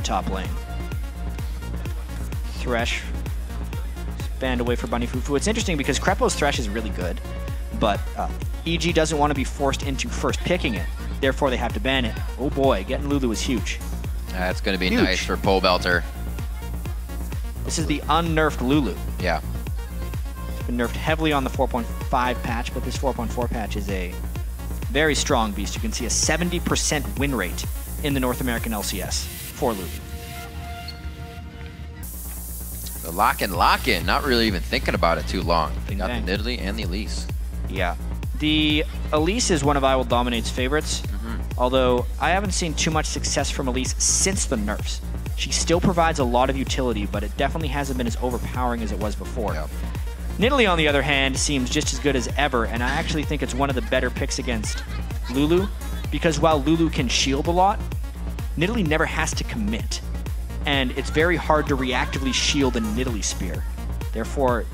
top lane. Thresh banned away for Bunny Fufuu. It's interesting because Krepo's Thresh is really good, but EG doesn't want to be forced into first picking it. Therefore, they have to ban it. Oh boy, getting Lulu is huge. That's going to be huge. nice for Pobelter. This is the unnerfed Lulu. Yeah. It's been nerfed heavily on the 4.5 patch, but this 4.4 patch is a very strong beast. You can see a 70% win rate in the North American LCS for Lulu. The lock-in, not really even thinking about it too long. They got the Nidalee and the Elise. Yeah. The Elise is one of IWillDominate's favorites, although I haven't seen too much success from Elise since the nerfs. She still provides a lot of utility, but it definitely hasn't been as overpowering as it was before. Yep. Nidalee, on the other hand, seems just as good as ever, and I actually think it's one of the better picks against Lulu, because while Lulu can shield a lot, Nidalee never has to commit, and it's very hard to reactively shield a Nidalee spear. Therefore,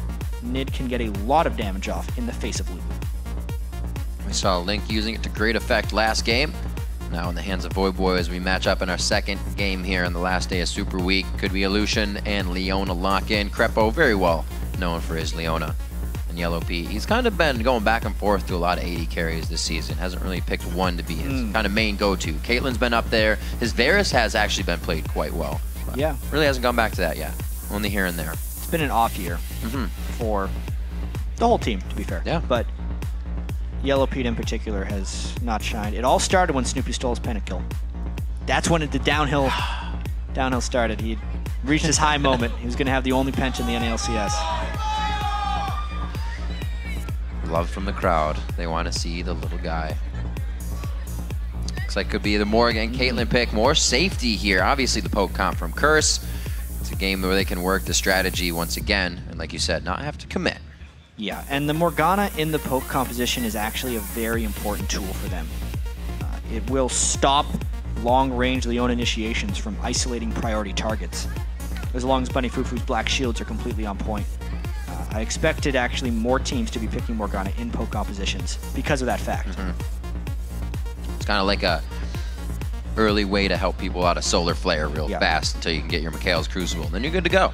Nid can get a lot of damage off in the face of Lulu. We saw Link using it to great effect last game. Now in the hands of Voyboy as we match up in our second game here on the last day of Super Week. Could be Lucian and Leona lock in. Krepo, very well known for his Leona. And YellowPete, he's kind of been going back and forth to a lot of AD carries this season. Hasn't really picked one to be his kind of main go-to. Caitlyn's been up there. His Varus has actually been played quite well. Yeah. Really hasn't gone back to that yet. Only here and there. It's been an off year for the whole team, to be fair. Yeah. But YellowPete in particular has not shined. It all started when Snoopeh stole his panic kill. That's when the downhill started. He reached his high moment. He was going to have the only pench in the NALCS. Love from the crowd. They want to see the little guy. Looks like could be the Morgan Caitlyn pick. More safety here. Obviously the poke comp from Curse. It's a game where they can work the strategy once again, and like you said, not have to commit. Yeah, and the Morgana in the poke composition is actually a very important tool for them. It will stop long-range Leona initiations from isolating priority targets, as long as Bunny Fufuu's black shields are completely on point. I expected actually more teams to be picking Morgana in poke compositions because of that fact. It's kind of like a early way to help people out of Solar Flare real fast until you can get your Mikhail's Crucible, and then you're good to go.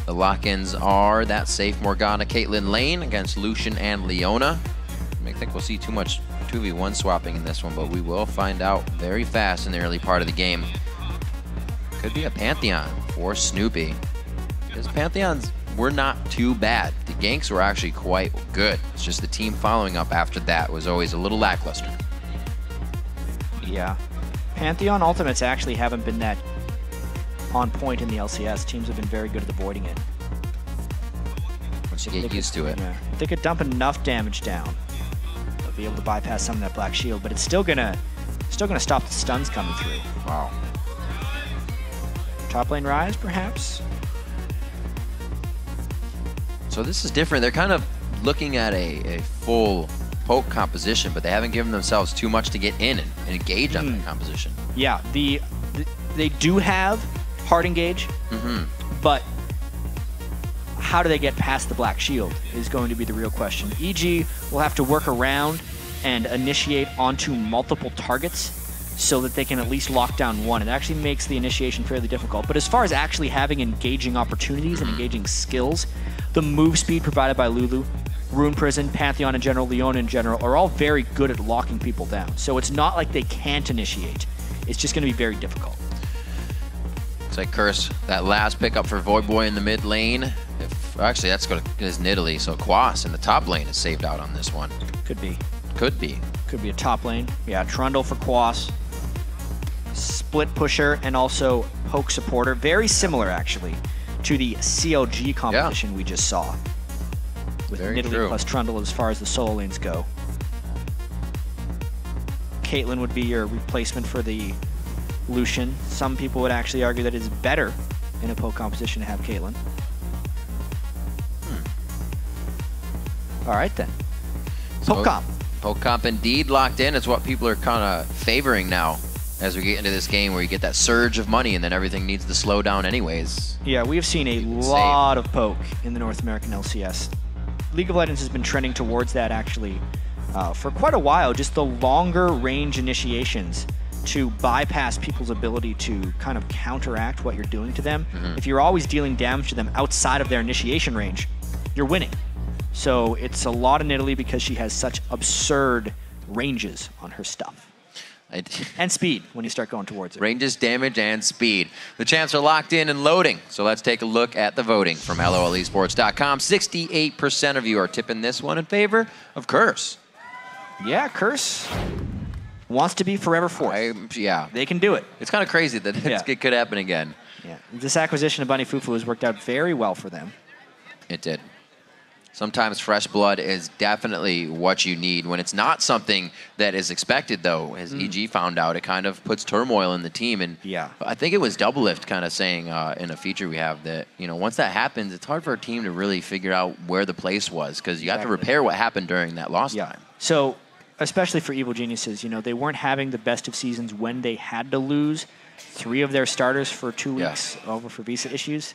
The lock-ins are that safe Morgana Caitlyn lane against Lucian and Leona. I don't think we'll see too much 2v1 swapping in this one, but we will find out very fast in the early part of the game. Could be a Pantheon for Snoopeh, because Pantheons were not too bad. The ganks were actually quite good. It's just the team following up after that was always a little lackluster. Yeah. Pantheon ultimates actually haven't been that on point in the LCS. Teams have been very good at avoiding it. Once you get used to it. Yeah. If they could dump enough damage down, they'll be able to bypass some of that black shield, but it's still gonna stop the stuns coming through. Wow. Top lane Rise, perhaps? So this is different. They're kind of looking at a full poke composition, but they haven't given themselves too much to get in and engage on that composition. Yeah, they do have hard engage, but how do they get past the black shield is going to be the real question. EG will have to work around and initiate onto multiple targets so that they can at least lock down one. It actually makes the initiation fairly difficult. But as far as actually having engaging opportunities and engaging skills, the move speed provided by Lulu, Rune Prison, Pantheon in general, Leona in general, are all very good at locking people down. So it's not like they can't initiate. It's just going to be very difficult. Looks like Curse, that last pickup for Voyboy in the mid lane. Actually, that's going to his Nidalee, so Quas in the top lane is saved out on this one. Could be. Could be. Could be a top lane. Yeah, Trundle for Quas. Split pusher and also poke supporter. Very similar, actually, to the CLG competition we just saw. With Nidalee plus Trundle as far as the solo lanes go. Caitlyn would be your replacement for the Lucian. Some people would actually argue that it's better in a poke composition to have Caitlyn. All right then. Poke comp. Poke comp indeed locked in. It's what people are kind of favoring now as we get into this game where you get that surge of money and then everything needs to slow down anyways. Yeah, we have seen a lot of poke in the North American LCS. League of Legends has been trending towards that actually for quite a while. Just the longer range initiations to bypass people's ability to kind of counteract what you're doing to them. If you're always dealing damage to them outside of their initiation range, you're winning. So it's a lot of Nidalee because she has such absurd ranges on her stuff. And speed when you start going towards it. Ranges, damage, and speed. The champs are locked in and loading. So let's take a look at the voting from LOLesports.com. 68% of you are tipping this one in favor of Curse. Yeah, Curse wants to be forever fourth. Yeah. They can do it. It's kind of crazy that it could happen again. Yeah. This acquisition of Bunny Fufuu has worked out very well for them. It did. Sometimes fresh blood is definitely what you need. When it's not something that is expected, though, as EG found out, it kind of puts turmoil in the team. And I think it was Doublelift kind of saying in a feature we have that, you know, once that happens, it's hard for a team to really figure out where the place was because you have to repair what happened during that lost time. So, especially for Evil Geniuses, you know, they weren't having the best of seasons when they had to lose 3 of their starters for 2 weeks over for visa issues.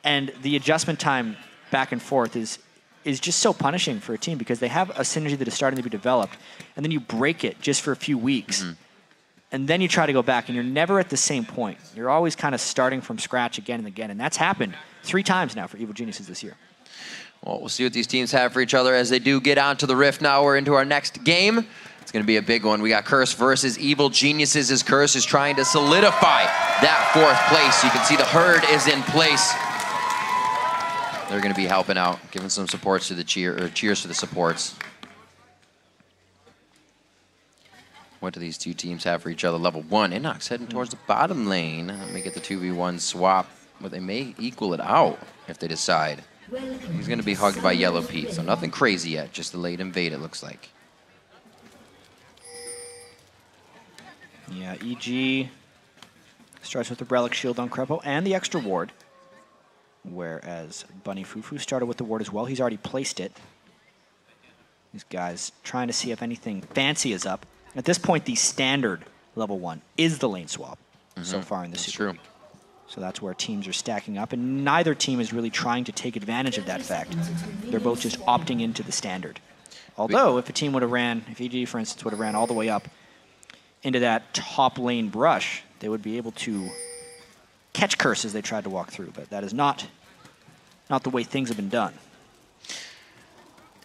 And the adjustment time back and forth is just so punishing for a team because they have a synergy that is starting to be developed, and then you break it just for a few weeks, and then you try to go back, and you're never at the same point. You're always kind of starting from scratch again and again, and that's happened 3 times now for Evil Geniuses this year. Well, we'll see what these teams have for each other as they do get onto the Rift. Now we're into our next game. It's going to be a big one. We got Curse versus Evil Geniuses as Curse is trying to solidify that 4th place. You can see the herd is in place. They're going to be helping out, giving some supports to the cheers to the supports. What do these 2 teams have for each other? Level 1, InnoX heading towards the bottom lane. Let me get the 2v1 swap, but they may equal it out if they decide. He's going to be hugged by YellowPete, so nothing crazy yet, just a late invade it looks like. Yeah, EG starts with the Relic Shield on Krepo and the extra ward. Whereas Bunny Fufuu started with the ward as well. He's already placed it. These guys trying to see if anything fancy is up. At this point, the standard level 1 is the lane swap so far in the Super. True. So that's where teams are stacking up, and neither team is really trying to take advantage of that fact. They're both just opting into the standard. Although, if a team would have ran, if EG, for instance, would have ran all the way up into that top lane brush, they would be able to catch Curse as they tried to walk through, but that is not the way things have been done.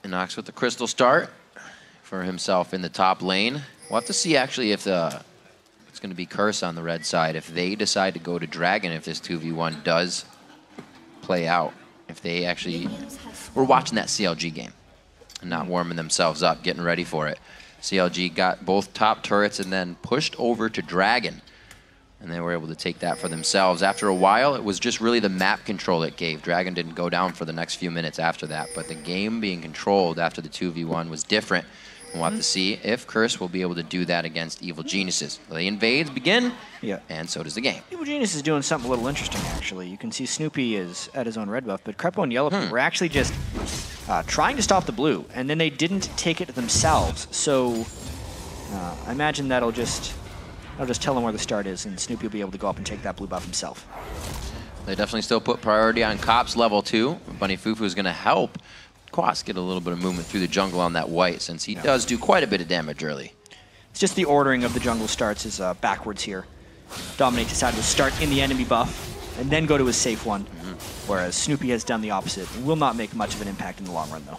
InnoX with the crystal start for himself in the top lane. We'll have to see actually if it's going to be Curse on the red side. If they decide to go to Dragon, if this 2v1 does play out, if they actually... We're watching that CLG game and not warming themselves up, getting ready for it. CLG got both top turrets and then pushed over to Dragon. And they were able to take that for themselves. After a while, it was just really the map control it gave. Dragon didn't go down for the next few minutes after that, but the game being controlled after the 2v1 was different. And we'll have to see if Curse will be able to do that against Evil Geniuses. The invades begin, and so does the game. Evil Genius is doing something a little interesting, actually. You can see Snoopeh is at his own red buff, but Krepo and YellowPete were actually just trying to stop the blue, and then they didn't take it themselves. So I imagine that'll just tell him where the start is, and Snoopeh will be able to go up and take that blue buff himself. They definitely still put priority on Cops level 2. Bunny Fufuu is going to help Quas get a little bit of movement through the jungle on that white, since he does do quite a bit of damage early. It's just the ordering of the jungle starts is backwards here. Dominate decided to start in the enemy buff, and then go to his safe one, whereas Snoopeh has done the opposite. Will not make much of an impact in the long run, though.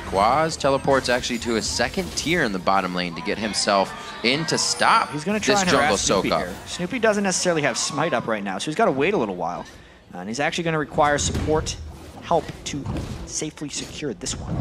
Quas teleports actually to his 2nd tier in the bottom lane to get himself in to stop He's going to try and harass Snoopeh here. Snoopeh doesn't necessarily have smite up right now, so he's got to wait a little while. And he's actually going to require support help to safely secure this one.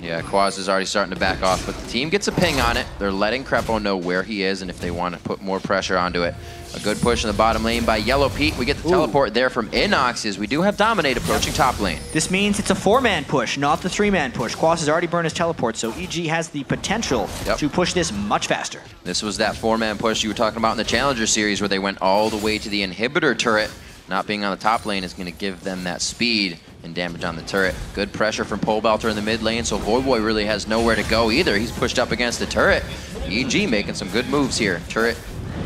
Yeah, Quas is already starting to back off, but the team gets a ping on it. They're letting Krepo know where he is and if they want to put more pressure onto it. A good push in the bottom lane by YellowPete. We get the teleport there from InnoX as we do have Dominate approaching top lane. This means it's a 4-man push, not the 3-man push. Quas has already burned his teleport, so EG has the potential to push this much faster. This was that 4-man push you were talking about in the Challenger series where they went all the way to the inhibitor turret. Not being on the top lane is going to give them that speed and damage on the turret. Good pressure from Pobelter in the mid lane, so Voyboy really has nowhere to go either. He's pushed up against the turret. EG making some good moves here. Turret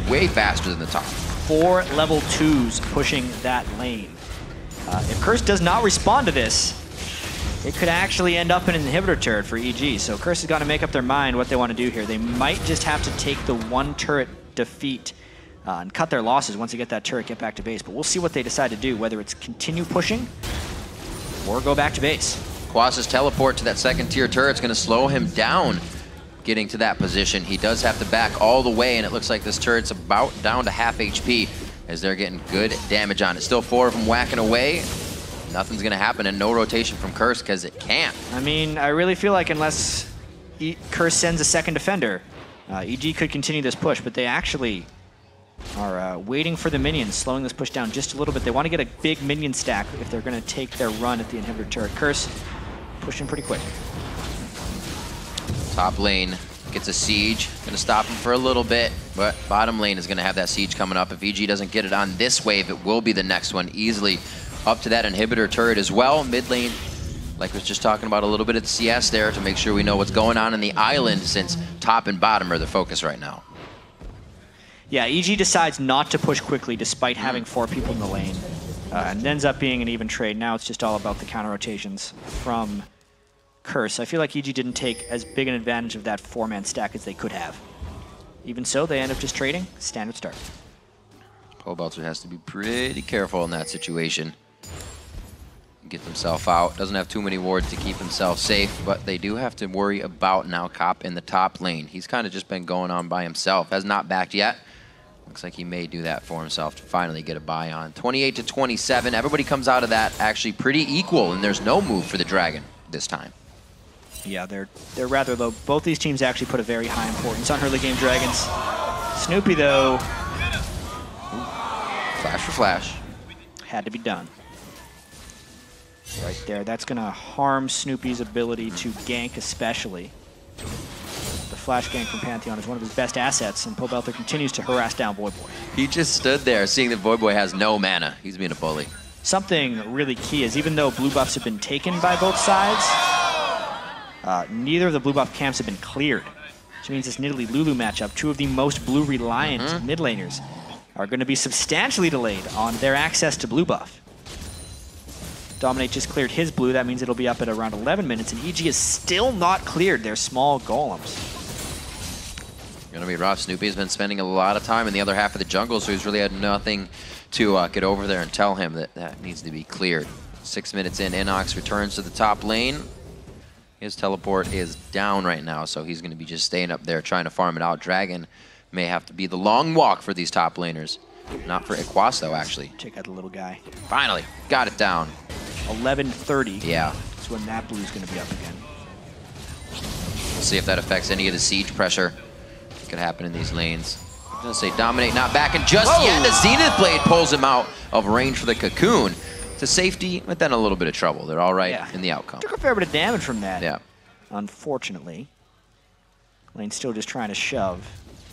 way faster than the top. 4 level 2s pushing that lane. If Curse does not respond to this, it could actually end up in an inhibitor turret for EG. So Curse has got to make up their mind what they want to do here. They might just have to take the one turret defeat and cut their losses once they get that turret, get back to base. But we'll see what they decide to do, whether it's continue pushing or go back to base. Quas's teleport to that second tier turret's going to slow him down getting to that position. He does have to back all the way, and it looks like this turret's about down to half HP as they're getting good damage on it. Still 4 of them whacking away. Nothing's going to happen, and no rotation from Curse because it can't. I mean, I really feel like unless Curse sends a second defender, EG could continue this push, but they actually are waiting for the minions, slowing this push down just a little bit. They want to get a big minion stack if they're going to take their run at the inhibitor turret. Curse pushing pretty quick. Top lane gets a siege, gonna stop him for a little bit, but bottom lane is gonna have that siege coming up. If EG doesn't get it on this wave, it will be the next one easily up to that inhibitor turret as well. Mid lane, like I was just talking about, a little bit of the CS there to make sure we know what's going on in the island, since top and bottom are the focus right now. Yeah, EG decides not to push quickly despite having 4 people in the lane, and it ends up being an even trade. Now it's just all about the counter rotations from Curse. I feel like EG didn't take as big an advantage of that 4-man stack as they could have. Even so, they end up just trading. Standard start. Pobelter has to be pretty careful in that situation. Get himself out. Doesn't have too many wards to keep himself safe, but they do have to worry about now Cop in the top lane. He's kind of just been going on by himself. Has not backed yet. Looks like he may do that for himself to finally get a buy on. 28 to 27. Everybody comes out of that actually pretty equal, and there's no move for the Dragon this time. Yeah, they're rather low. Both these teams actually put a very high importance on early game Dragons. Snoopeh, though, flash for flash. Had to be done. Right there. That's going to harm Snoopeh's ability to gank especially. The flash gank from Pantheon is one of his best assets, and Pobelter continues to harass down Voyboy. He just stood there seeing that Voyboy has no mana. He's being a bully. Something really key is even though blue buffs have been taken by both sides, neither of the blue buff camps have been cleared, which means this Nidalee Lulu matchup, 2 of the most blue-reliant mid laners, are going to be substantially delayed on their access to blue buff. Dominate just cleared his blue. That means it'll be up at around 11 minutes, and EG is still not cleared their small golems. Going to be rough. Snoopeh's been spending a lot of time in the other half of the jungle, so he's really had nothing to get over there and tell him that that needs to be cleared. 6 minutes in, InnoX returns to the top lane. His teleport is down right now, so he's going to be just staying up there trying to farm it out. Dragon may have to be the long walk for these top laners. Not for Quas, though, actually. Check out the little guy. Finally, got it down. 11:30. Yeah. That's when that blue's going to be up again. We'll see if that affects any of the siege pressure that could happen in these lanes. I'm going to say Dominate not back, and just yet the Zenith Blade pulls him out of range for the Cocoon. To safety, but then a little bit of trouble. They're all right in the outcome. Took a fair bit of damage from that. Yeah. Unfortunately. Lane's still just trying to shove.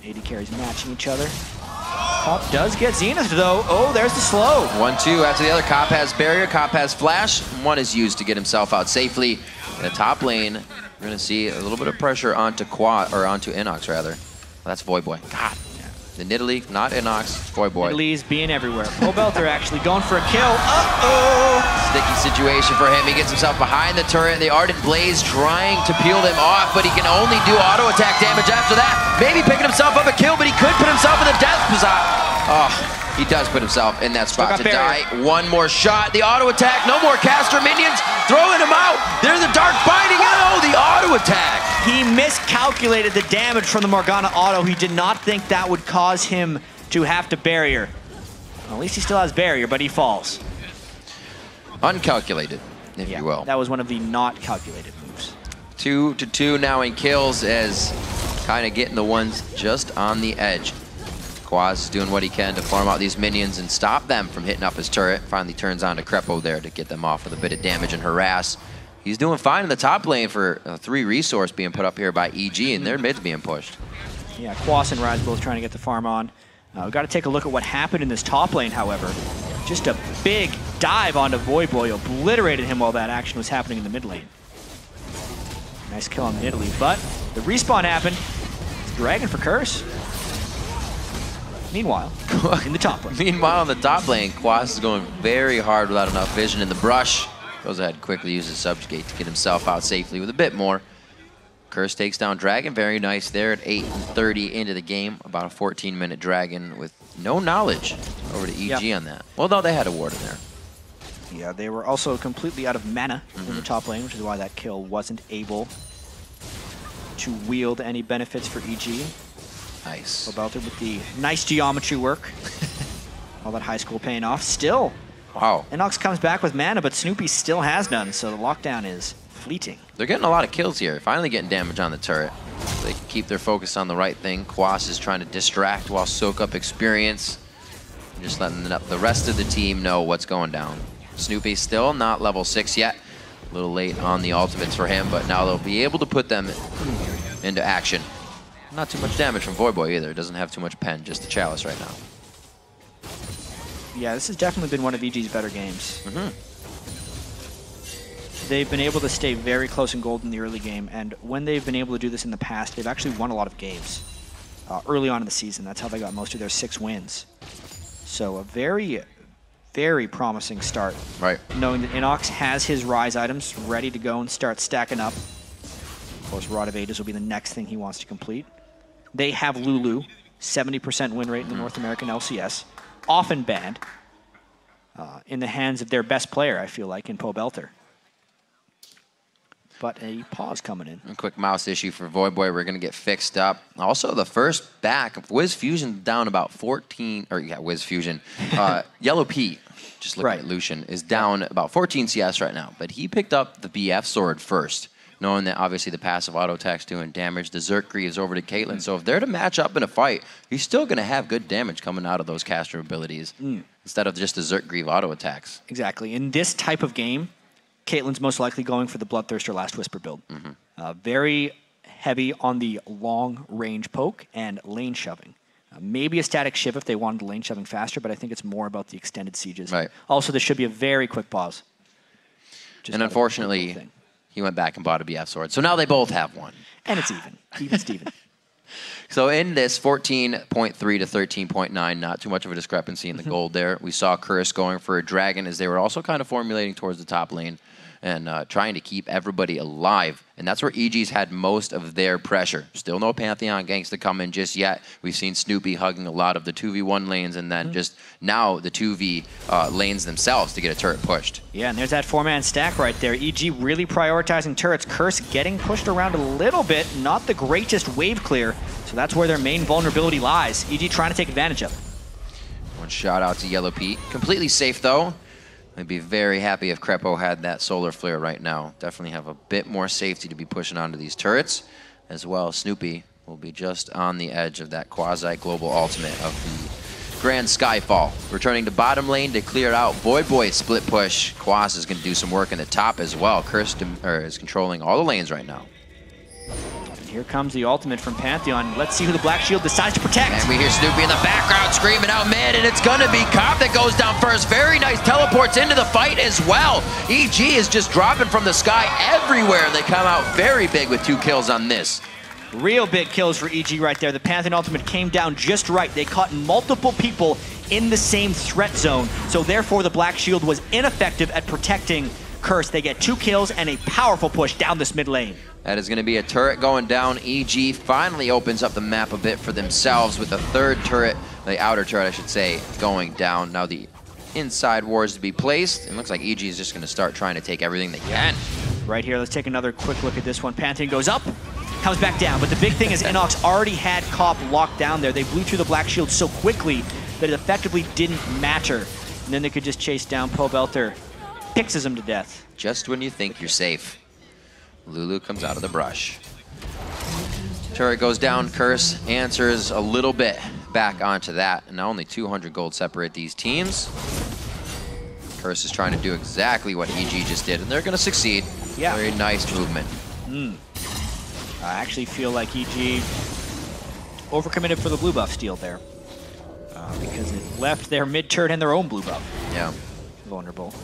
AD carries matching each other. Cop does get Zenith, though. Oh, there's the slow. 1-2 after the other. Cop has barrier, Cop has flash. One is used to get himself out safely. In the top lane, we're going to see a little bit of pressure onto Quas, or onto InnoX, rather. Well, that's Voyboy. God. The Nidalee, not InnoX, it's Voyboy. Nidalee's being everywhere. Pobelter actually going for a kill. Uh-oh! Sticky situation for him. He gets himself behind the turret. The Ardent Blaze trying to peel him off, but he can only do auto attack damage after that. Maybe picking himself up a kill, but he could put himself in the death spot. Oh, he does put himself in that spot to die. One more shot. The auto attack. No more caster minions. Throwing him out. There's the Dark Binding. Oh, the auto attack. He miscalculated the damage from the Morgana auto. He did not think that would cause him to have to barrier. Well, at least he still has barrier, but he falls. Uncalculated, if you will. That was one of the not calculated moves. 2-2 now in kills, as kind of getting the ones just on the edge. Quas is doing what he can to farm out these minions and stop them from hitting up his turret. Finally turns on to Krepo there to get them off with a bit of damage and harass. He's doing fine in the top lane for 3 resource being put up here by EG, and their mid's being pushed. Yeah, Quas and Rise both trying to get the farm on. We've got to take a look at what happened in this top lane, however. Just a big dive onto Voyboy, obliterated him while that action was happening in the mid lane. Nice kill on Nidalee, but the respawn happened. It's Dragon for Curse. Meanwhile, in the top lane. Meanwhile, in the top lane, Quas is going very hard without enough vision in the brush. Goes ahead and quickly uses Subjugate to get himself out safely with a bit more. Curse takes down Dragon. Very nice there at 8:30 into the game. About a 14-minute Dragon with no knowledge over to EG on that. Well, no, they had a ward in there. Yeah, they were also completely out of mana in the top lane, which is why that kill wasn't able to wield any benefits for EG. Nice. Pobelter with the nice geometry work. All that high school paying off. Still, wow. InnoX comes back with mana, but Snoopeh still has none, so the lockdown is fleeting. They're getting a lot of kills here. Finally getting damage on the turret. So they can keep their focus on the right thing. Quas is trying to distract while soak up experience. Just letting the rest of the team know what's going down. Snoopeh still not level 6 yet. A little late on the ultimates for him, but now they'll be able to put them into action. Not too much damage from Voyboy either. Doesn't have too much pen, just the Chalice right now. Yeah, this has definitely been one of EG's better games. They've been able to stay very close in gold in the early game, and when they've been able to do this in the past, they've actually won a lot of games early on in the season. That's how they got most of their 6 wins. So a very, very promising start. Right. Knowing that InnoX has his Rise items ready to go and start stacking up. Of course, Rod of Ages will be the next thing he wants to complete. They have Lulu, 70% win rate in the North American LCS. Often banned in the hands of their best player, I feel like, in Pobelter. But a pause coming in. A quick mouse issue for Voyboy. We're going to get fixed up. Also, the first back, WillowPete down about 14, or yeah, WillowPete. YellowPete, just looking at Lucian, is down about 14 CS right now. But he picked up the BF sword first, knowing that obviously the passive auto attack's doing damage. The Zerkri is over to Caitlyn. So if they're to match up in a fight, he's still going to have good damage coming out of those caster abilities instead of just the Zerkri auto attacks. Exactly. In this type of game, Caitlyn's most likely going for the Bloodthirster Last Whisper build. Very heavy on the long-range poke and lane shoving. Maybe a static shiv if they wanted lane shoving faster, but I think it's more about the extended sieges. Right. Also, this should be a very quick pause. And unfortunately, he went back and bought a BF sword. So now they both have one. And it's even. Even Steven. So in this 14.3 to 13.9, not too much of a discrepancy in the gold there. We saw Curse going for a dragon as they were also kind of formulating towards the top lane and trying to keep everybody alive. And that's where EG's had most of their pressure. Still no Pantheon ganks to come in just yet. We've seen Snoopeh hugging a lot of the 2v1 lanes and then just now the 2v lanes themselves to get a turret pushed. Yeah, and there's that 4-man stack right there. EG really prioritizing turrets. Curse getting pushed around a little bit. Not the greatest wave clear. So that's where their main vulnerability lies. EG trying to take advantage of it. One shout out to YellowPete. Completely safe though. I'd be very happy if Krepo had that solar flare right now. Definitely have a bit more safety to be pushing onto these turrets. As well, Snoopeh will be just on the edge of that quasi-global ultimate of the Grand Skyfall. Returning to bottom lane to clear out Voyboy split push. Quas is going to do some work in the top as well. Curse is controlling all the lanes right now. Here comes the ultimate from Pantheon. Let's see who the Black Shield decides to protect. And we hear Snoopeh in the background screaming out mid, and it's gonna be Cobb that goes down first. Very nice teleports into the fight as well. EG is just dropping from the sky everywhere. They come out very big with 2 kills on this. Real big kills for EG right there. The Pantheon ultimate came down just right. They caught multiple people in the same threat zone. So therefore the Black Shield was ineffective at protecting Curse. They get 2 kills and a powerful push down this mid lane. That is going to be a turret going down. EG finally opens up the map a bit for themselves with a 3rd turret, the outer turret I should say, going down. Now the inside wards to be placed. It looks like EG is just going to start trying to take everything they can. Right here, let's take another quick look at this one. Pantheon goes up, comes back down. But the big thing is InnoX already had Cop locked down there. They blew through the Black Shield so quickly that it effectively didn't matter. And then they could just chase down Pobelter. Pixes him to death. Just when you think you're safe, Lulu comes out of the brush. Turret goes down. Curse answers a little bit back onto that. And now only 200 gold separate these teams. Curse is trying to do exactly what EG just did, and they're going to succeed. Yeah. Very nice movement. I actually feel like EG overcommitted for the blue buff steal there. Because it left their mid turret and their own blue buff. Yeah. Vulnerable.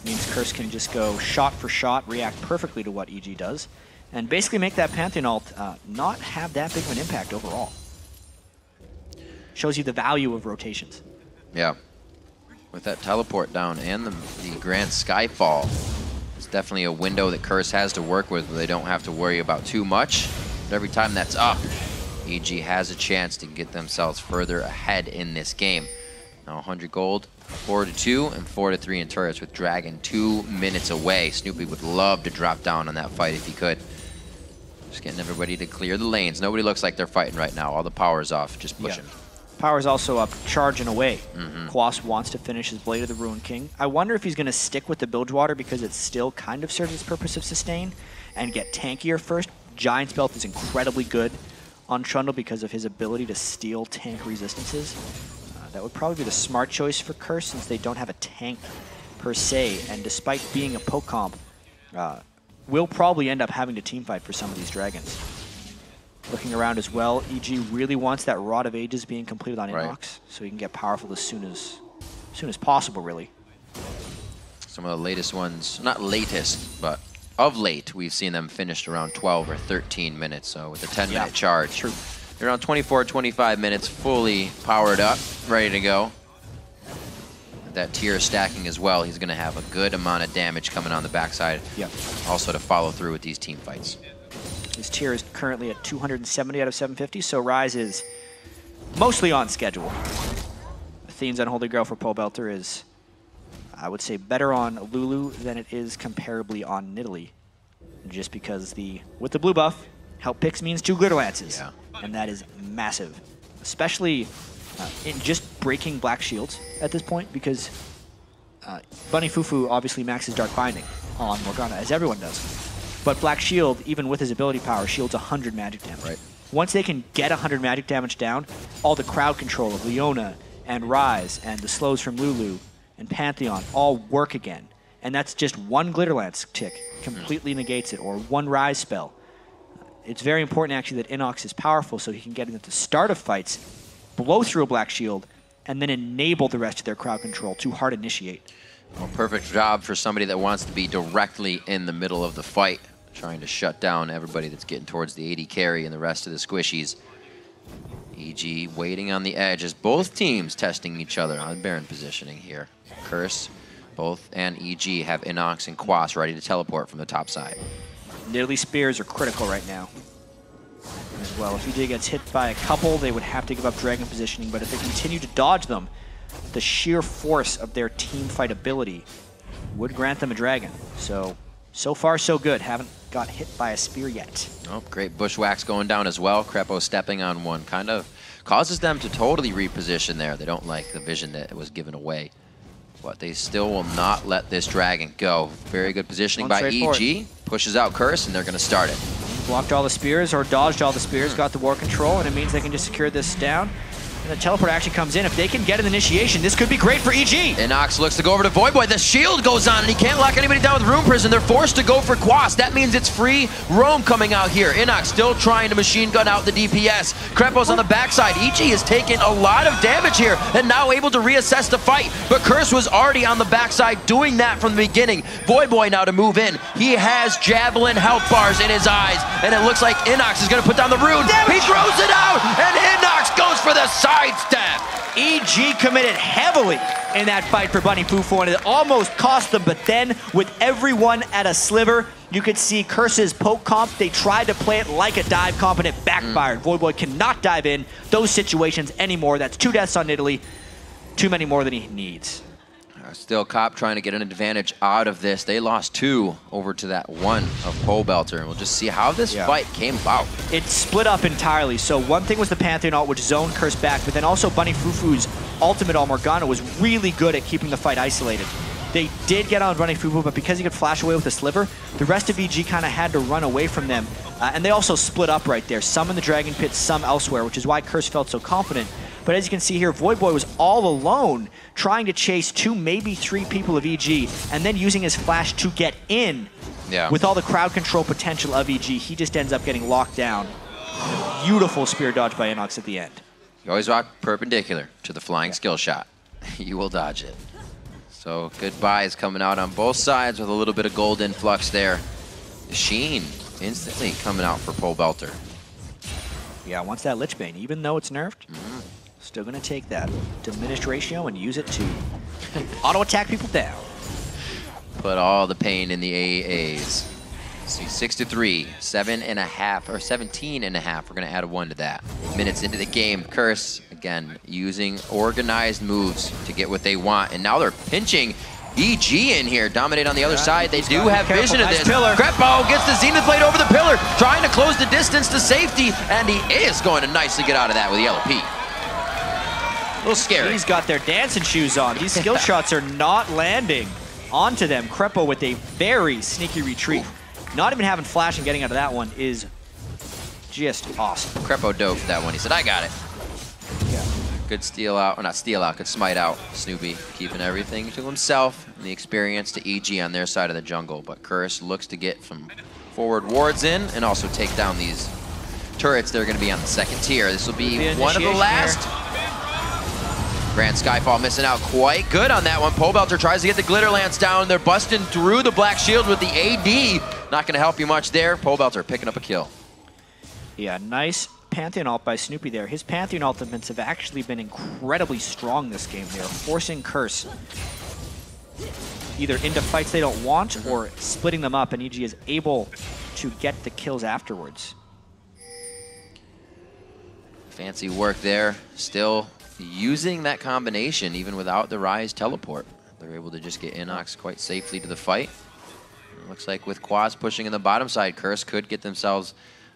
Means Curse can just go shot for shot, react perfectly to what EG does, and basically make that Pantheon ult not have that big of an impact overall. Shows you the value of rotations. Yeah. With that teleport down and the Grand Skyfall, definitely a window that Curse has to work with where they don't have to worry about too much. But every time that's up, EG has a chance to get themselves further ahead in this game. Now 100 gold, 4-2 and 4-3 in turrets with Dragon 2 minutes away. Snoopeh would love to drop down on that fight if he could. Just getting everybody to clear the lanes. Nobody looks like they're fighting right now. All the power's off, just pushing. Yeah. Power's also up, charging away. Quas wants to finish his Blade of the Ruined King. I wonder if he's going to stick with the Bilgewater because it still kind of serves its purpose of sustain and get tankier first. Giant's Belt is incredibly good on Trundle because of his ability to steal tank resistances. That would probably be the smart choice for Curse since they don't have a tank per se, and despite being a poke comp, will probably end up having to teamfight for some of these dragons. Looking around as well, EG really wants that Rod of Ages being completed on InnoX, so he can get powerful as soon as possible, really. Some of the latest ones, not latest, but of late, we've seen them finished around 12 or 13 minutes, so with a 10-minute charge. True. They're around 24, 25 minutes, fully powered up, ready to go. That tier stacking as well, he's going to have a good amount of damage coming on the backside. Also to follow through with these team fights. His tier is currently at 270 out of 750, so Rise is mostly on schedule. Athene's Unholy Grail for Pobelter is, I would say, better on Lulu than it is comparably on Nidalee. Just because with the blue buff, Help Picks means 2 Glitter Lances. And that is massive. Especially in just breaking Black Shields at this point, because Bunny Fufuu obviously maxes Dark Binding on Morgana, as everyone does. But Black Shield, even with his ability power, shields 100 magic damage. Once they can get 100 magic damage down, all the crowd control of Leona and Rise and the slows from Lulu and Pantheon all work again. And that's just 1 Glitter Lance tick, completely negates it, or 1 Rise spell. It's very important, actually, that InnoX is powerful so he can get in at the start of fights, blow through a Black Shield, and then enable the rest of their crowd control to hard initiate. Well, perfect job for somebody that wants to be directly in the middle of the fight, trying to shut down everybody that's getting towards the 80 carry and the rest of the squishies. EG waiting on the edge as both teams testing each other on Baron positioning here. Curse, both, and EG have InnoX and Quas ready to teleport from the top side. Nidalee Spears are critical right now as well. If EG gets hit by a couple, they would have to give up Dragon positioning, but if they continue to dodge them, the sheer force of their team fight ability would grant them a Dragon. So far so good. Haven't got hit by a spear yet. Oh, great bushwhacks going down as well. Krepo stepping on one kind of causes them to totally reposition there. They don't like the vision that was given away. But they still will not let this Dragon go. Very good positioning by EG. Pushes out Curse, and they're going to start it. Blocked all the spears, or dodged all the spears, got the war control, and it means they can just secure this down. And the teleport actually comes in. If they can get an initiation, this could be great for EG. InnoX looks to go over to Voyboy. The shield goes on, and he can't lock anybody down with Room Prison. They're forced to go for Quas. That means it's free roam coming out here. InnoX still trying to machine gun out the DPS. Krepo's on the backside. EG has taken a lot of damage here and now able to reassess the fight. But Curse was already on the backside doing that from the beginning. Voyboy now to move in. He has Javelin health bars in his eyes, and it looks like InnoX is going to put down the rune. He throws it out, and InnoX goes for the sidestep. EG committed heavily in that fight for Bunny Fufuu, and it almost cost them, but then with everyone at a sliver, you could see Curse's poke comp. They tried to play it like a dive comp, and it backfired. Voyboy cannot dive in those situations anymore. That's 2 deaths on Nidalee. Too many more than he needs. Still Cop trying to get an advantage out of this. They lost 2 over to that 1 of Pobelter, and we'll just see how this fight came about. It split up entirely. So one thing was the Pantheon ult, which zoned Curse back, but then also Bunny Fufuu's ultimate ult Morgana was really good at keeping the fight isolated. They did get on Bunny Fufuu, but because he could flash away with a sliver, the rest of EG kind of had to run away from them. And they also split up right there. Some in the Dragon Pit, some elsewhere, which is why Curse felt so confident. But as you can see here, Voyboy was all alone trying to chase 2, maybe 3 people of EG, and then using his flash to get in. With all the crowd control potential of EG, he just ends up getting locked down. Beautiful spear dodge by InnoX at the end. You always walk perpendicular to the flying skill shot. You will dodge it. So good buys coming out on both sides with a little bit of gold influx there. The Sheen instantly coming out for Pobelter. Yeah, once that Lich Bane, even though it's nerfed, still going to take that diminished ratio and use it to auto-attack people down. put all the pain in the AAs. See, 6-3, 7.5 or 17.5. We're gonna add a 1 to that. Minutes into the game, Curse again using organized moves to get what they want, and now they're pinching EG in here. Dominate on the other side. They do have vision of this. Krepo gets the Zenith Blade over the pillar, trying to close the distance to safety, and he is going to nicely get out of that with YellowPete. A little scary. He's got their dancing shoes on. These skill shots are not landing onto them. Krepo with a very sneaky retreat. Not even having flash and getting out of that one is just awesome. Krepo dove for that one. He said, I got it. Yeah. Good steal out, or not steal out, good smite out. Snoopeh keeping everything to himself and the experience to EG on their side of the jungle. But Curse looks to get some forward wards in and also take down these turrets. They're going to be on the second tier. This will be one of the last. Grand Skyfall missing out quite good on that one. Pobelter tries to get the Glitter Lance down. They're busting through the Black Shield with the AD. Not going to help you much there. Pobelter picking up a kill. Yeah, nice Pantheon ult by Snoopeh there. His Pantheon ultimates have actually been incredibly strong this game. They are forcing Curse either into fights they don't want or splitting them up, and EG is able to get the kills afterwards. Fancy work there. Still using that combination even without the Rise teleport. They're able to just get InnoX quite safely to the fight. It looks like with Quas pushing in the bottom side, Curse could get themselves,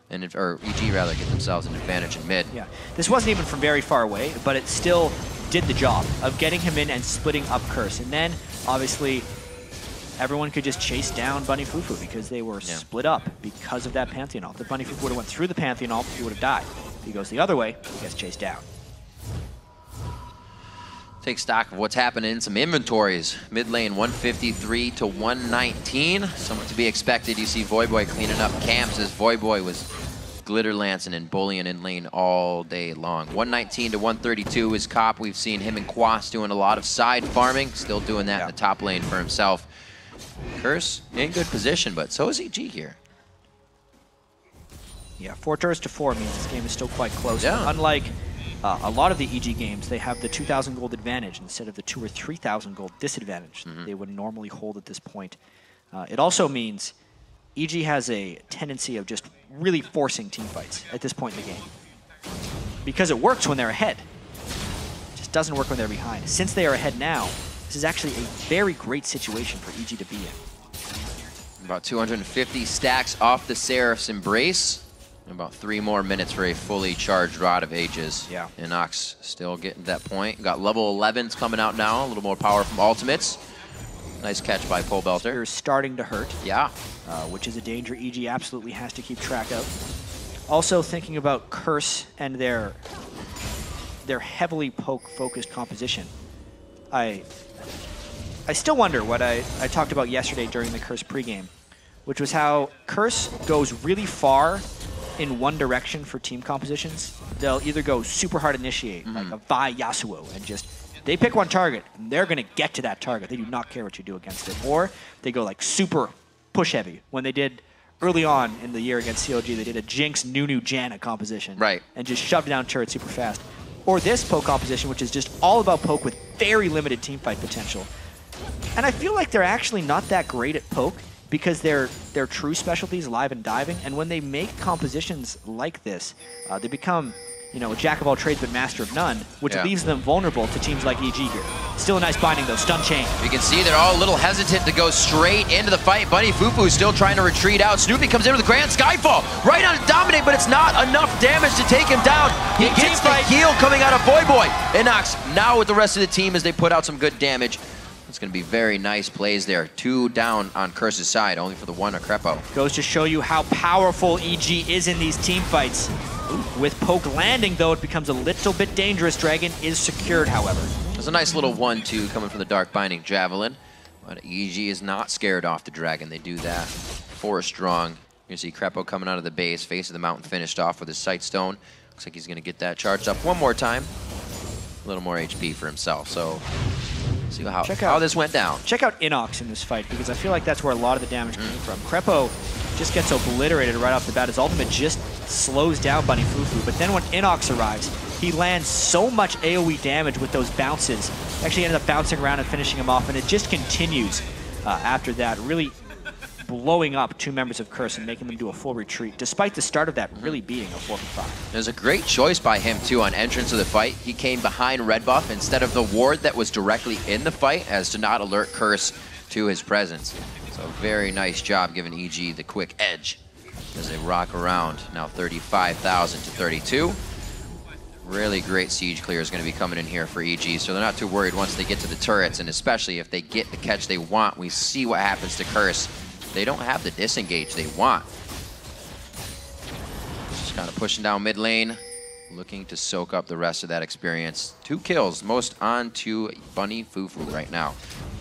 or EG rather, get themselves an advantage in mid. Yeah, this wasn't even from very far away, but it still did the job of getting him in and splitting up Curse. And then, obviously, everyone could just chase down Bunny Fufuu because they were split up because of that Pantheon ult. If Bunny Fufuu would have went through the Pantheon ult, he would have died. If he goes the other way, he gets chased down. Take stock of what's happening in some inventories. Mid lane 153 to 119. Somewhat to be expected. You see Voyboy cleaning up camps as Voyboy was glitter lancing and bullying in lane all day long. 119 to 132 is Cop. We've seen him and Quas doing a lot of side farming. Still doing that in the top lane for himself. Curse in good position, but so is EG here. Yeah, 4 turrets to 4 means this game is still quite close. Yeah. Unlike a lot of the EG games, they have the 2,000 gold advantage instead of the 2,000 or 3,000 gold disadvantage they would normally hold at this point. It also means EG has a tendency of just really forcing team fights at this point in the game. Because it works when they're ahead. It just doesn't work when they're behind. Since they are ahead now, this is actually a very great situation for EG to be in. About 250 stacks off the Seraph's Embrace. About 3 more minutes for a fully charged Rod of Ages. Yeah. InnoX still getting to that point. Got level 11s coming out now. A little more power from ultimates. Nice catch by Pobelter. They're starting to hurt. Yeah. Which is a danger EG absolutely has to keep track of. Also thinking about Curse and their heavily poke-focused composition. I still wonder what I talked about yesterday during the Curse pregame, which was how Curse goes really far in one direction for team compositions. They'll either go super hard initiate, like a Vi Yasuo, and just, they pick one target, and they're going to get to that target. They do not care what you do against it. Or they go like super push heavy. When they did early on in the year against COG, they did a Jinx, Nunu, Janna composition. Right. And just shoved down turrets super fast. Or this poke composition, which is just all about poke with very limited teamfight potential. And I feel like they're actually not that great at poke, because their true specialty is live and diving, and when they make compositions like this, they become, you know, a jack of all trades but master of none, which leaves them vulnerable to teams like EG here. Still a nice binding though, stun chain. You can see they're all a little hesitant to go straight into the fight. Bunny Fufuu still trying to retreat out. Snoopeh comes in with a Grand Skyfall, right on Dominate, but it's not enough damage to take him down. He gets the heal coming out of Voyboy. InnoX now with the rest of the team as they put out some good damage. It's going to be very nice plays there. 2 down on Curse's side, only for the 1 of Krepo. Goes to show you how powerful EG is in these team fights. With poke landing, though, it becomes a little bit dangerous. Dragon is secured, however. There's a nice little 1-2 coming from the Dark Binding Javelin. But EG is not scared off the Dragon. They do that 4 strong. You see Krepo coming out of the base, face of the mountain finished off with his Sight Stone. Looks like he's going to get that charged up one more time. A little more HP for himself. So see how this went down. Check out InnoX in this fight, because I feel like that's where a lot of the damage came from. Krepo just gets obliterated right off the bat. His ultimate just slows down Bunny Fufuu, but then when InnoX arrives, he lands so much AoE damage with those bounces. Actually ended up bouncing around and finishing him off, and it just continues after that, really blowing up 2 members of Curse and making them do a full retreat, despite the start of that really being a 4v5. There's a great choice by him, too, on entrance of the fight. He came behind Red Buff instead of the ward that was directly in the fight, as to not alert Curse to his presence. So very nice job giving EG the quick edge as they rock around. Now 35,000 to 32. Really great siege clear is going to be coming in here for EG, so they're not too worried once they get to the turrets, and especially if they get the catch they want. We see what happens to Curse. They don't have the disengage they want. Just kind of pushing down mid lane, looking to soak up the rest of that experience. 2 kills, most on to Bunny Fufuu right now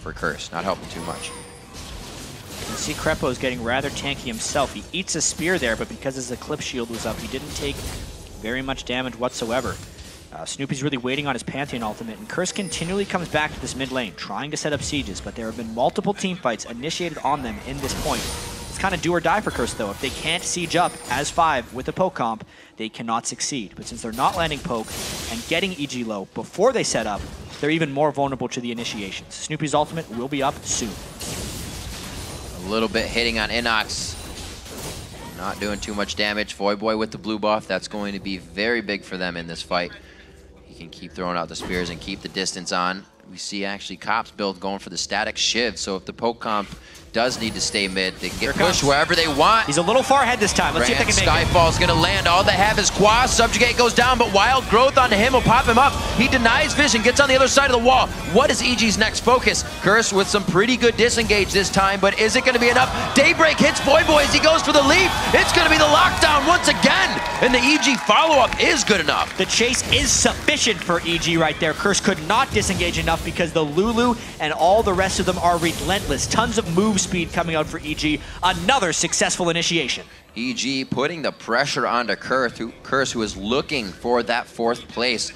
for Curse. Not helping too much. You can see Krepo is getting rather tanky himself. He eats a spear there, but because his Eclipse shield was up, he didn't take very much damage whatsoever. Snoopeh's really waiting on his Pantheon ultimate, and Curse continually comes back to this mid lane, trying to set up sieges, but there have been multiple team fights initiated on them in this point. It's kind of do or die for Curse, though. If they can't siege up as 5 with a poke comp, they cannot succeed. But since they're not landing poke and getting EG low before they set up, they're even more vulnerable to the initiations. Snoopeh's ultimate will be up soon. A little bit hitting on InnoX. Not doing too much damage. Voyboy with the blue buff. That's going to be very big for them in this fight. He can keep throwing out the spears and keep the distance on. We see actually Cop's build going for the static shiv, so if the poke comp does need to stay mid, they can get pushed wherever they want. He's a little far ahead this time. Let's see if they can make it. Skyfall's gonna land. All they have is Quas. Subjugate goes down, but Wild Growth onto him will pop him up. He denies vision, gets on the other side of the wall. What is EG's next focus? Curse with some pretty good disengage this time, but is it gonna be enough? Daybreak hits Voyboy as he goes for the leap. It's gonna be the lockdown once again, and the EG follow-up is good enough. The chase is sufficient for EG right there. Curse could not disengage enough because the Lulu and all the rest of them are relentless. Tons of move speed coming out for EG. Another successful initiation. EG putting the pressure onto Curse, who is looking for that 4th place.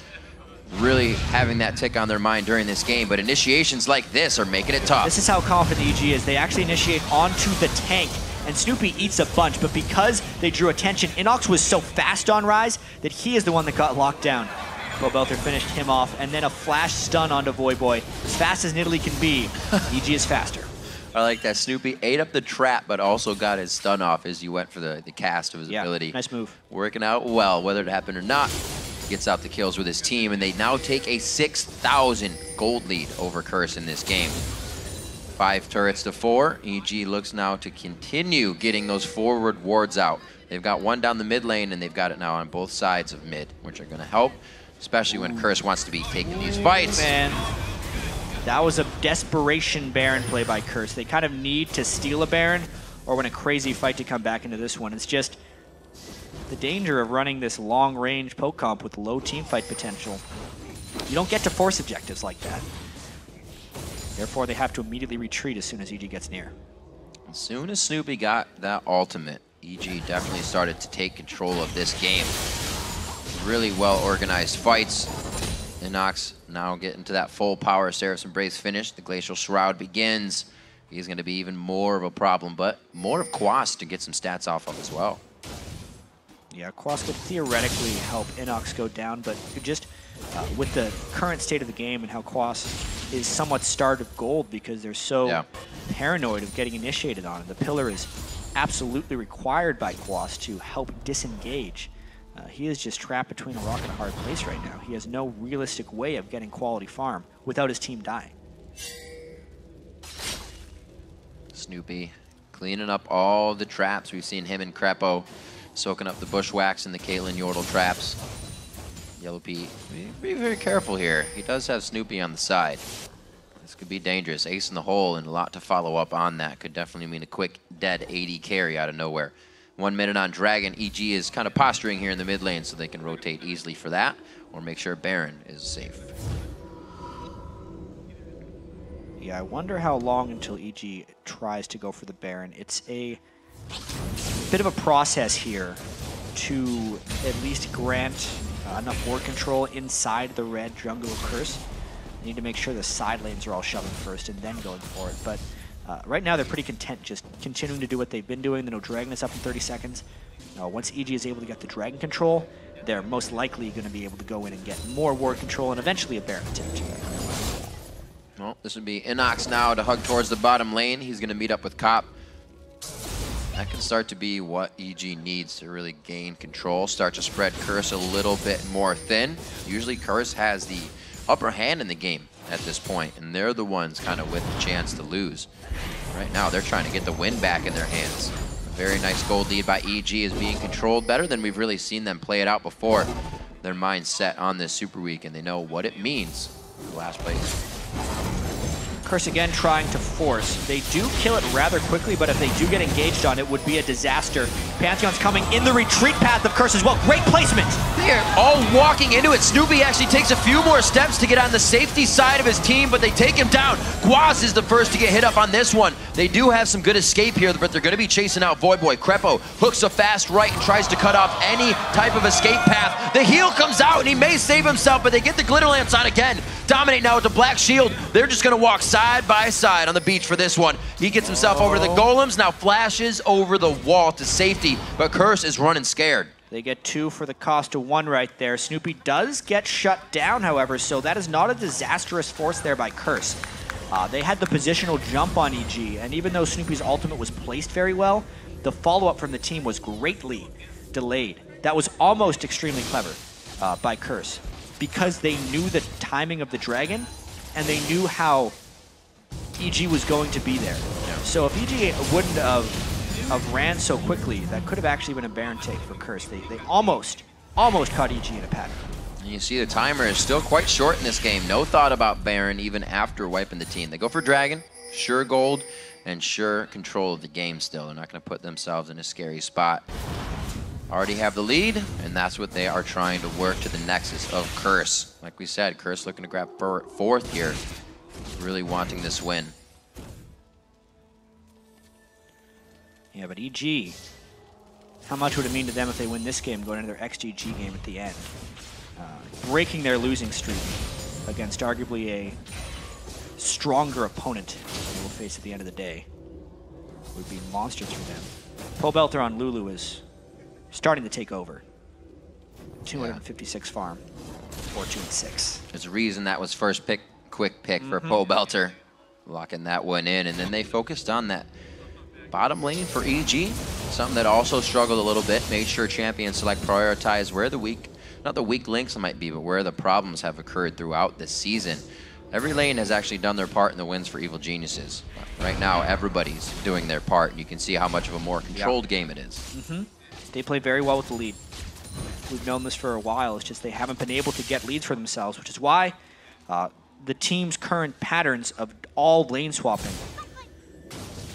Really having that tick on their mind during this game, but initiations like this are making it tough. This is how confident EG is. They actually initiate onto the tank, and Snoopeh eats a bunch, but because they drew attention, InnoX was so fast on Rise that he is the one that got locked down. Pobelter finished him off, and then a flash stun onto Voyboy. As fast as Nidalee can be, EG is faster. I like that. Snoopeh ate up the trap, but also got his stun off as you went for the cast of his ability. Nice move. Working out well, whether it happened or not. Gets out the kills with his team, and they now take a 6,000 gold lead over Curse in this game. 5 turrets to 4. EG looks now to continue getting those forward wards out. They've got one down the mid lane, and they've got it now on both sides of mid, which are going to help, especially when Curse wants to be taking these fights. Man. That was a desperation Baron play by Curse. They kind of need to steal a Baron or win a crazy fight to come back into this one. It's just the danger of running this long-range poke comp with low team fight potential. You don't get to force objectives like that. Therefore, they have to immediately retreat as soon as EG gets near. As soon as Snoopeh got that ultimate, EG definitely started to take control of this game. Really well-organized fights. InnoX now getting to that full power Seraph's Embrace finish. The Glacial Shroud begins. He's going to be even more of a problem, but more of Quas to get some stats off of as well. Yeah, Quas could theoretically help InnoX go down, but just with the current state of the game and how Quas is somewhat starved of gold because they're so paranoid of getting initiated on it. The pillar is absolutely required by Quas to help disengage. He is just trapped between a rock and a hard place right now. He has no realistic way of getting quality farm without his team dying. Snoopeh cleaning up all the traps. We've seen him and Krepo soaking up the bushwhacks and the Caitlyn Yordle traps. YellowPete, be very careful here. He does have Snoopeh on the side. This could be dangerous. Ace in the hole and a lot to follow up on that. Could definitely mean a quick dead AD carry out of nowhere. 1 minute on Dragon. EG is kind of posturing here in the mid lane so they can rotate easily for that or make sure Baron is safe. Yeah, I wonder how long until EG tries to go for the Baron. It's a bit of a process here to at least grant enough ward control inside the red jungle of Curse. They need to make sure the side lanes are all shoving first and then going for it. But right now, they're pretty content just continuing to do what they've been doing. The No Dragon is up in 30 seconds. Once EG is able to get the Dragon control, they're most likely going to be able to go in and get more ward control and eventually a Baron attempt. Well, this would be InnoX now to hug towards the bottom lane. He's going to meet up with Cop. That can start to be what EG needs to really gain control, start to spread Curse a little bit more thin. Usually Curse has the upper hand in the game at this point, and they're the ones kind of with the chance to lose. Right now, they're trying to get the win back in their hands. A very nice gold lead by EG is being controlled better than we've really seen them play it out before. Their mind's set on this Super Week, and they know what it means for last place. Curse again trying to force. They do kill it rather quickly, but if they do get engaged on it, would be a disaster. Pantheon's coming in the retreat path of Curse as well. Great placement. They're all walking into it. Snoopeh actually takes a few more steps to get on the safety side of his team, but they take him down. Quas is the first to get hit up on this one. They do have some good escape here, but they're going to be chasing out Voyboy. Krepo hooks a fast right and tries to cut off any type of escape path. The heal comes out, and he may save himself, but they get the glitter lance on again. Dominate now with the black shield. They're just going to walk side by side on the beach for this one. He gets himself over to the golems, now flashes over the wall to safety, but Curse is running scared. They get 2 for the cost of 1 right there. Snoopeh does get shut down, however, so that is not a disastrous force there by Curse. They had the positional jump on EG, and even though Snoopeh's ultimate was placed very well, the follow-up from the team was greatly delayed. That was almost extremely clever by Curse, because they knew the timing of the dragon, and they knew how EG was going to be there. Yeah. So if EG wouldn't have ran so quickly, that could have actually been a Baron take for Curse. They almost caught EG in a pattern. And you see the timer is still quite short in this game. No thought about Baron even after wiping the team. They go for Dragon, sure gold, and sure control of the game still. They're not going to put themselves in a scary spot. Already have the lead, and that's what they are trying to work to the nexus of Curse. Like we said, Curse looking to grab 4th here. Really wanting this win. Yeah, but EG, how much would it mean to them if they win this game going into their XGG game at the end? Breaking their losing streak against arguably a stronger opponent they will face at the end of the day would be monsters for them. Pobelter on Lulu is starting to take over. 256 farm, 4-2-6. There's a reason that was first pick, quick pick for Pobelter, locking that one in, and then they focused on that bottom lane for EG, something that also struggled a little bit. Made sure champion select prioritize where the weak, not the weak links might be, but where the problems have occurred throughout this season. Every lane has actually done their part in the wins for Evil Geniuses. Right now, everybody's doing their part, and you can see how much of a more controlled game it is. They play very well with the lead. We've known this for a while. It's just they haven't been able to get leads for themselves, which is why the team's current patterns of all lane swapping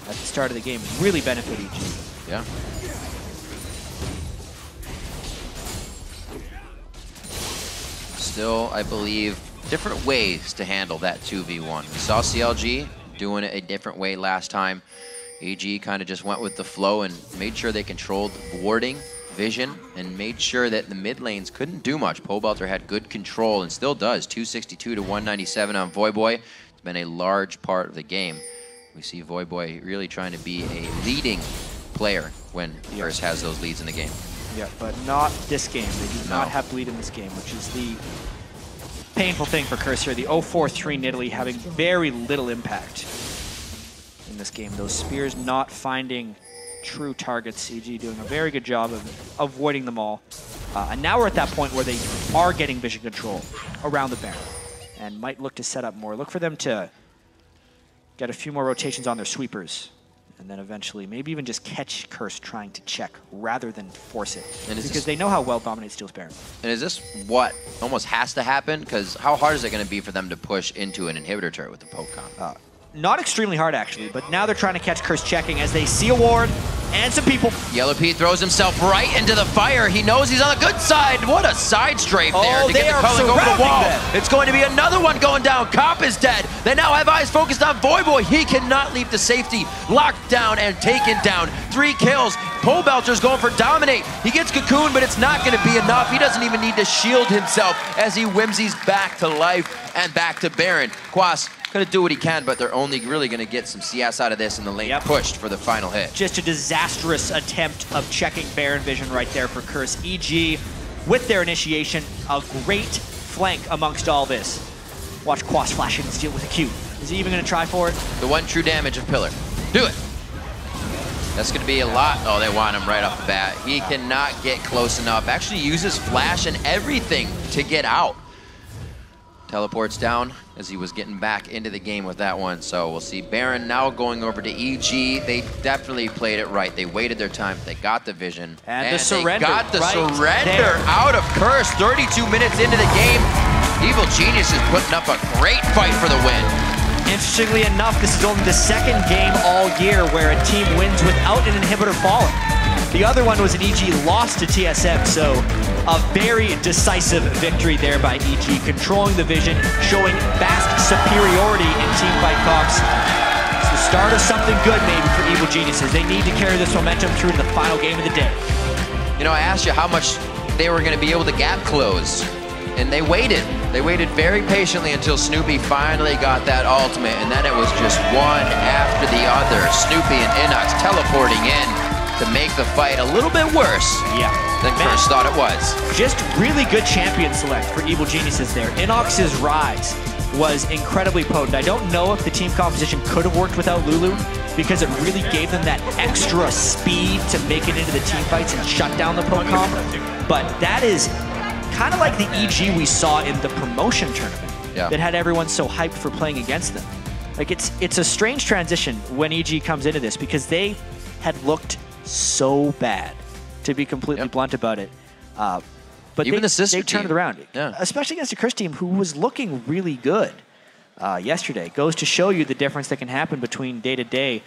at the start of the game really benefit EG. Yeah. Still, I believe, different ways to handle that 2v1. We saw CLG doing it a different way last time. AG kind of just went with the flow and made sure they controlled warding, vision, and made sure that the mid lanes couldn't do much. Pobelter had good control and still does. 262 to 197 on Voyboy. It's been a large part of the game. We see Voyboy really trying to be a leading player when Curse has those leads in the game. Yeah, but not this game. They do not have lead in this game, which is the painful thing for Curse here. The 0-4-3 Nidalee having very little impact in this game. Those spears not finding true targets. CG doing a very good job of avoiding them all. And now we're at that point where they are getting vision control around the Baron and might look to set up more. Look for them to get a few more rotations on their sweepers, and then eventually maybe even just catch Curse trying to check rather than force it. And because they know how well Dominate steals Baron. And is this what almost has to happen? Because how hard is it going to be for them to push into an inhibitor turret with the poke comp? Not extremely hard, actually, but now they're trying to catch Curse checking as they see a ward and some people. YellowPete throws himself right into the fire. He knows he's on the good side. What a side strafe there to get the culling over the wall. It's going to be another one going down. Cop is dead. They now have eyes focused on Voyboy. He cannot leave the safety. Locked down and taken down. 3 kills. Pobelter's going for Dominate. He gets cocooned, but it's not going to be enough. He doesn't even need to shield himself as he whimsies back to life and back to Baron. Quas going to do what he can, but they're only really going to get some CS out of this in the lane pushed for the final hit. Just a disastrous attempt of checking Baron vision right there for Curse. EG with their initiation, a great flank amongst all this. Watch Quas flash in and steal with a Q. Is he even going to try for it? The one true damage of Pillar. Do it. That's going to be a lot. Oh, they want him right off the bat. He cannot get close enough. Actually uses flash and everything to get out. Teleports down as he was getting back into the game with that one. So we'll see Baron now going over to EG. They definitely played it right. They waited their time. They got the vision. And the surrender. They got the right surrender there. out of Curse. 32 minutes into the game. Evil Genius is putting up a great fight for the win. Interestingly enough, this is only the second game all year where a team wins without an inhibitor falling. The other one was an EG loss to TSM, so a very decisive victory there by EG, controlling the vision, showing vast superiority in teamfight comps. It's the start of something good maybe for Evil Geniuses. They need to carry this momentum through to the final game of the day. You know, I asked you how much they were going to be able to gap close. And they waited. They waited very patiently until Snoopeh finally got that ultimate, and then it was just one after the other. Snoopeh and InnoX teleporting in to make the fight a little bit worse than first thought it was. Just really good champion select for Evil Geniuses there. InnoX's rise was incredibly potent. I don't know if the team composition could have worked without Lulu, because it really gave them that extra speed to make it into the team fights and shut down the poke comp. But that is kind of like the EG we saw in the promotion tournament that had everyone so hyped for playing against them. Like it's a strange transition when EG comes into this, because they had looked so bad, to be completely blunt about it. But even they turned it around, especially against a Curse team who was looking really good yesterday. Goes to show you the difference that can happen between day to day.